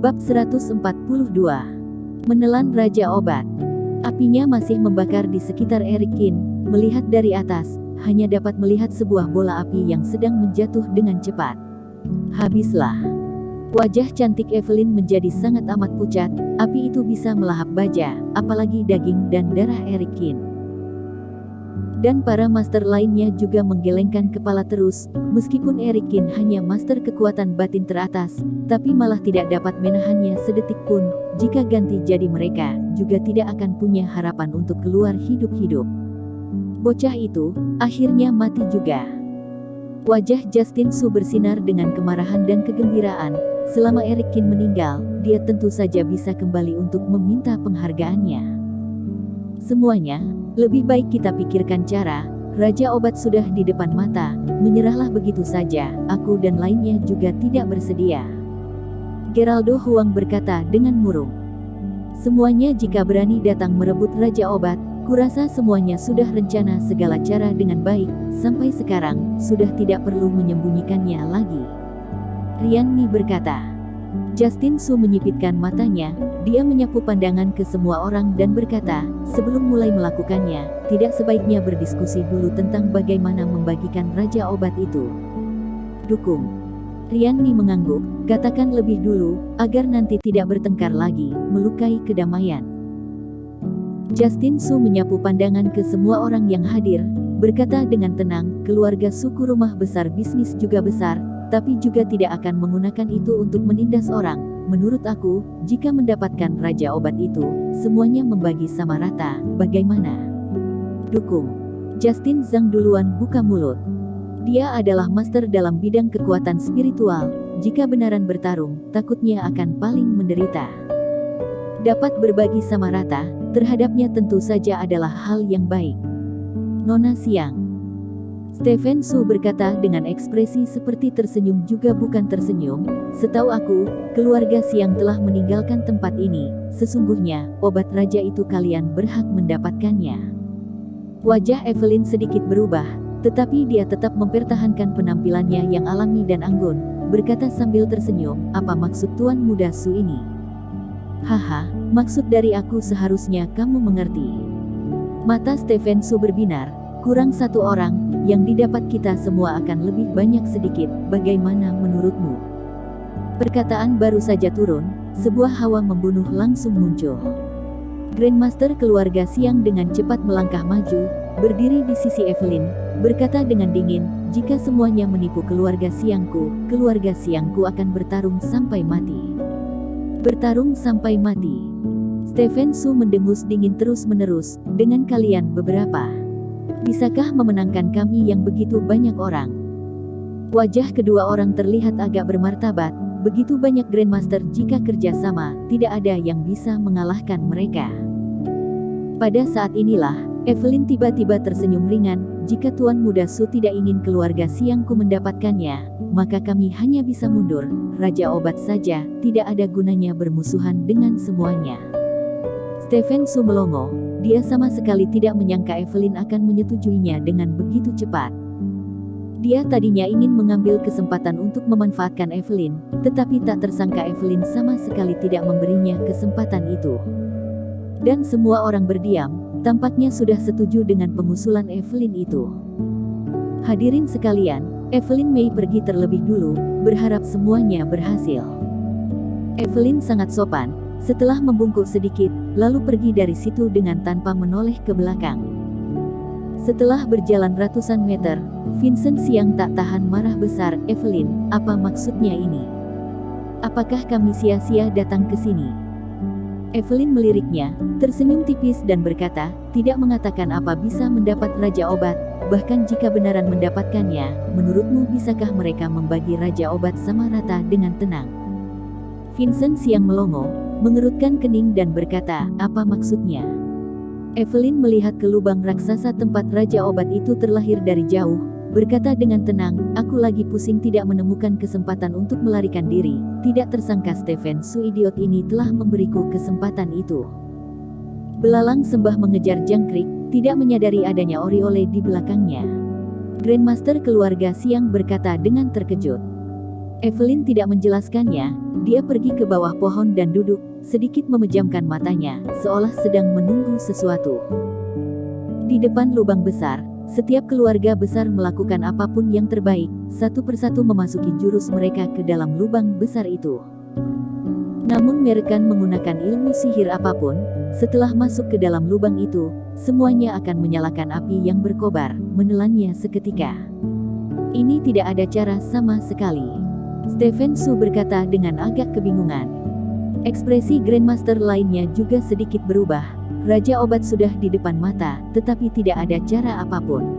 Bab 142. Menelan Raja Obat. Apinya masih membakar di sekitar Erikin. Melihat dari atas, hanya dapat melihat sebuah bola api yang sedang menjatuh dengan cepat. Habislah. Wajah cantik Evelyn menjadi sangat amat pucat. Api itu bisa melahap baja, apalagi daging dan darah Erikin. Dan para master lainnya juga menggelengkan kepala terus, meskipun Erikin hanya master kekuatan batin teratas, tapi malah tidak dapat menahannya sedetik pun. Jika ganti jadi mereka, juga tidak akan punya harapan untuk keluar hidup-hidup. Bocah itu, akhirnya mati juga. Wajah Justin Su bersinar dengan kemarahan dan kegembiraan. Selama Erikin meninggal, dia tentu saja bisa kembali untuk meminta penghargaannya. Semuanya, lebih baik kita pikirkan cara. Raja Obat sudah di depan mata, menyerahlah begitu saja. Aku dan lainnya juga tidak bersedia. Geraldo Huang berkata dengan murung. Semuanya jika berani datang merebut Raja Obat, kurasa semuanya sudah rencana segala cara dengan baik. Sampai sekarang, sudah tidak perlu menyembunyikannya lagi. Rian Mi berkata. Justin Su menyipitkan matanya, dia menyapu pandangan ke semua orang dan berkata, sebelum mulai melakukannya, tidak sebaiknya berdiskusi dulu tentang bagaimana membagikan Raja Obat itu. Dukung. Rian Mi mengangguk, katakan lebih dulu, agar nanti tidak bertengkar lagi, melukai kedamaian. Justin Su menyapu pandangan ke semua orang yang hadir, berkata dengan tenang, keluarga suku rumah besar bisnis juga besar, tapi juga tidak akan menggunakan itu untuk menindas orang. Menurut aku, jika mendapatkan Raja Obat itu, semuanya membagi sama rata, bagaimana? Dukung. Justin Zhang duluan buka mulut. Dia adalah master dalam bidang kekuatan spiritual, jika benaran bertarung, takutnya akan paling menderita. Dapat berbagi sama rata, terhadapnya tentu saja adalah hal yang baik. Nona Siang. Stephen Su berkata dengan ekspresi seperti tersenyum juga bukan tersenyum, setahu aku, keluarga Siang telah meninggalkan tempat ini, sesungguhnya, obat raja itu kalian berhak mendapatkannya. Wajah Evelyn sedikit berubah, tetapi dia tetap mempertahankan penampilannya yang alami dan anggun, berkata sambil tersenyum, apa maksud Tuan Muda Su ini? Haha, maksud dari aku seharusnya kamu mengerti. Mata Stephen Su berbinar, kurang satu orang, yang didapat kita semua akan lebih banyak sedikit, bagaimana menurutmu? Perkataan baru saja turun, sebuah hawa membunuh langsung muncul. Grandmaster keluarga Siang dengan cepat melangkah maju, berdiri di sisi Evelyn, berkata dengan dingin, jika semuanya menipu keluarga Siangku akan bertarung sampai mati. Bertarung sampai mati. Stephen Su mendengus dingin terus-menerus, dengan kalian beberapa. Bisakah memenangkan kami yang begitu banyak orang? Wajah kedua orang terlihat agak bermartabat, begitu banyak Grandmaster jika kerjasama, tidak ada yang bisa mengalahkan mereka. Pada saat inilah, Evelyn tiba-tiba tersenyum ringan, jika Tuan Muda Su tidak ingin keluarga Siangku mendapatkannya, maka kami hanya bisa mundur, Raja Obat saja, tidak ada gunanya bermusuhan dengan semuanya. Stephen Su melongo. Dia sama sekali tidak menyangka Evelyn akan menyetujuinya dengan begitu cepat. Dia tadinya ingin mengambil kesempatan untuk memanfaatkan Evelyn, tetapi tak tersangka Evelyn sama sekali tidak memberinya kesempatan itu. Dan semua orang berdiam, tampaknya sudah setuju dengan pengusulan Evelyn itu. Hadirin sekalian, Evelyn Mei pergi terlebih dulu, berharap semuanya berhasil. Evelyn sangat sopan. Setelah membungkuk sedikit, lalu pergi dari situ dengan tanpa menoleh ke belakang. Setelah berjalan ratusan meter, Vincent Siang tak tahan marah besar, Evelyn, apa maksudnya ini? Apakah kami sia-sia datang ke sini? Evelyn meliriknya, tersenyum tipis dan berkata, tidak mengatakan apa bisa mendapat Raja Obat, bahkan jika benaran mendapatkannya, menurutmu bisakah mereka membagi Raja Obat sama rata dengan tenang? Vincent Siang melongo, mengerutkan kening dan berkata, apa maksudnya? Evelyn melihat ke lubang raksasa tempat Raja Obat itu terlahir dari jauh, berkata dengan tenang, aku lagi pusing tidak menemukan kesempatan untuk melarikan diri, tidak tersangka Stephen Su idiot ini telah memberiku kesempatan itu. Belalang sembah mengejar jangkrik, tidak menyadari adanya Oriole di belakangnya. Grandmaster keluarga Siang berkata dengan terkejut. Evelyn tidak menjelaskannya, dia pergi ke bawah pohon dan duduk, sedikit memejamkan matanya, seolah sedang menunggu sesuatu. Di depan lubang besar, setiap keluarga besar melakukan apapun yang terbaik, satu persatu memasuki jurus mereka ke dalam lubang besar itu. Namun mereka menggunakan ilmu sihir apapun, setelah masuk ke dalam lubang itu, semuanya akan menyalakan api yang berkobar, menelannya seketika. Ini tidak ada cara sama sekali. Stephen Su berkata dengan agak kebingungan. Ekspresi Grandmaster lainnya juga sedikit berubah. Raja Obat sudah di depan mata, tetapi tidak ada cara apapun.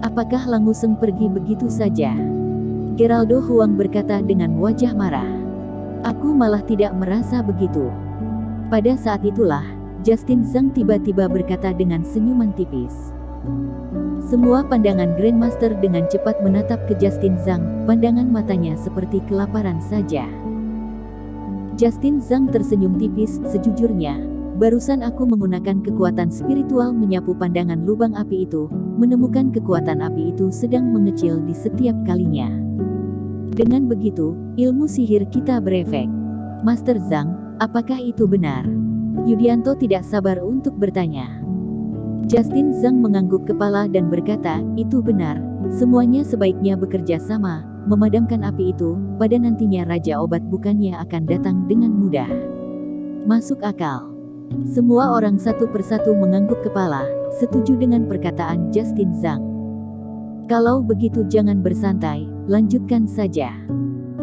Apakah Languseng pergi begitu saja? Geraldo Huang berkata dengan wajah marah. Aku malah tidak merasa begitu. Pada saat itulah, Justin Zhang tiba-tiba berkata dengan senyuman tipis. Semua pandangan Grandmaster dengan cepat menatap ke Justin Zhang, pandangan matanya seperti kelaparan saja. Justin Zhang tersenyum tipis, sejujurnya, barusan aku menggunakan kekuatan spiritual menyapu pandangan lubang api itu, menemukan kekuatan api itu sedang mengecil di setiap kalinya. Dengan begitu, ilmu sihir kita berefek. Master Zhang, apakah itu benar? Yudianto tidak sabar untuk bertanya. Justin Zhang mengangguk kepala dan berkata, itu benar, semuanya sebaiknya bekerja sama, memadamkan api itu, pada nantinya Raja Obat bukannya akan datang dengan mudah. Masuk akal. Semua orang satu persatu mengangguk kepala, setuju dengan perkataan Justin Zhang. Kalau begitu jangan bersantai, lanjutkan saja.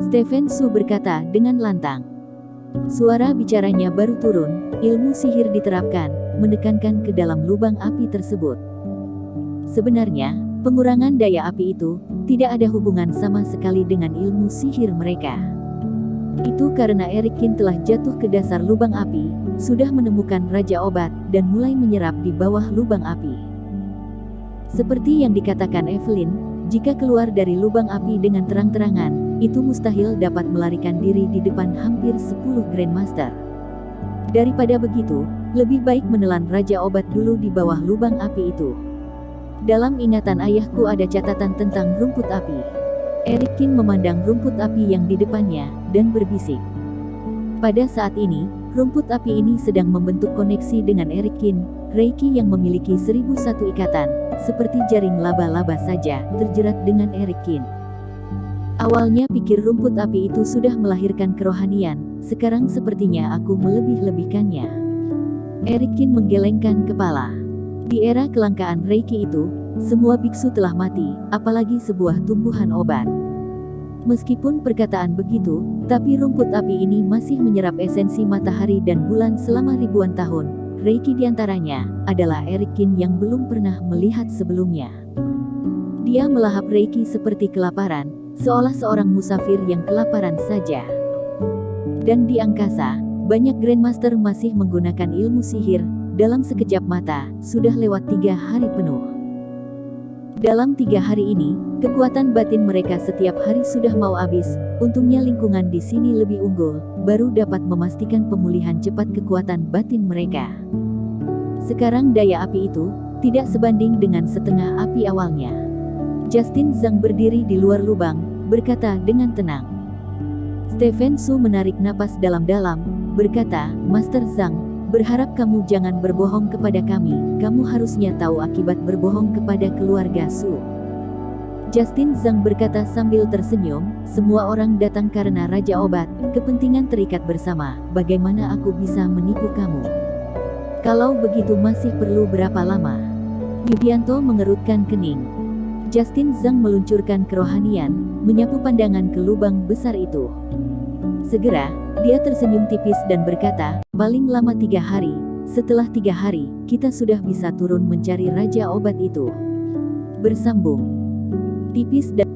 Stephen Su berkata dengan lantang. Suara bicaranya baru turun, ilmu sihir diterapkan, menekankan ke dalam lubang api tersebut. Sebenarnya, pengurangan daya api itu tidak ada hubungan sama sekali dengan ilmu sihir mereka. Itu karena Eric Qin telah jatuh ke dasar lubang api, sudah menemukan Raja Obat, dan mulai menyerap di bawah lubang api. Seperti yang dikatakan Evelyn, jika keluar dari lubang api dengan terang-terangan, itu mustahil dapat melarikan diri di depan hampir 10 Grandmaster. Daripada begitu, lebih baik menelan Raja Obat dulu di bawah lubang api itu. Dalam ingatan ayahku ada catatan tentang rumput api. Eric Qin memandang rumput api yang di depannya, dan berbisik. Pada saat ini, rumput api ini sedang membentuk koneksi dengan Eric Qin, Reiki yang memiliki 1001 ikatan, seperti jaring laba-laba saja, terjerat dengan Eric Qin. Awalnya pikir rumput api itu sudah melahirkan kerohanian, sekarang sepertinya aku melebih-lebihkannya. Eric Qin menggelengkan kepala. Di era kelangkaan Reiki itu, semua biksu telah mati, apalagi sebuah tumbuhan obat. Meskipun perkataan begitu, tapi rumput api ini masih menyerap esensi matahari dan bulan selama ribuan tahun. Reiki diantaranya adalah Eric Qin yang belum pernah melihat sebelumnya. Dia melahap Reiki seperti kelaparan, seolah seorang musafir yang kelaparan saja. Dan di angkasa, banyak Grandmaster masih menggunakan ilmu sihir, dalam sekejap mata, sudah lewat 3 hari penuh. Dalam 3 hari ini, kekuatan batin mereka setiap hari sudah mau habis, untungnya lingkungan di sini lebih unggul, baru dapat memastikan pemulihan cepat kekuatan batin mereka. Sekarang daya api itu, tidak sebanding dengan setengah api awalnya. Justin Zhang berdiri di luar lubang, berkata dengan tenang. Stephen Su menarik napas dalam-dalam, berkata, Master Zhang, berharap kamu jangan berbohong kepada kami, kamu harusnya tahu akibat berbohong kepada keluarga Su. Justin Zhang berkata sambil tersenyum, semua orang datang karena Raja Obat, kepentingan terikat bersama, bagaimana aku bisa menipu kamu? Kalau begitu masih perlu berapa lama? Yudianto mengerutkan kening. Justin Zhang meluncurkan kerohanian, menyapu pandangan ke lubang besar itu. Segera, dia tersenyum tipis dan berkata, paling lama 3 hari, setelah 3 hari, kita sudah bisa turun mencari Raja Obat itu. Bersambung. Tipis dan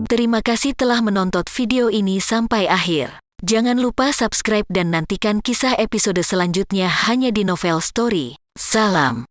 Terima kasih telah menonton video ini sampai akhir. Jangan lupa subscribe dan nantikan kisah episode selanjutnya hanya di Novel Story. Salam.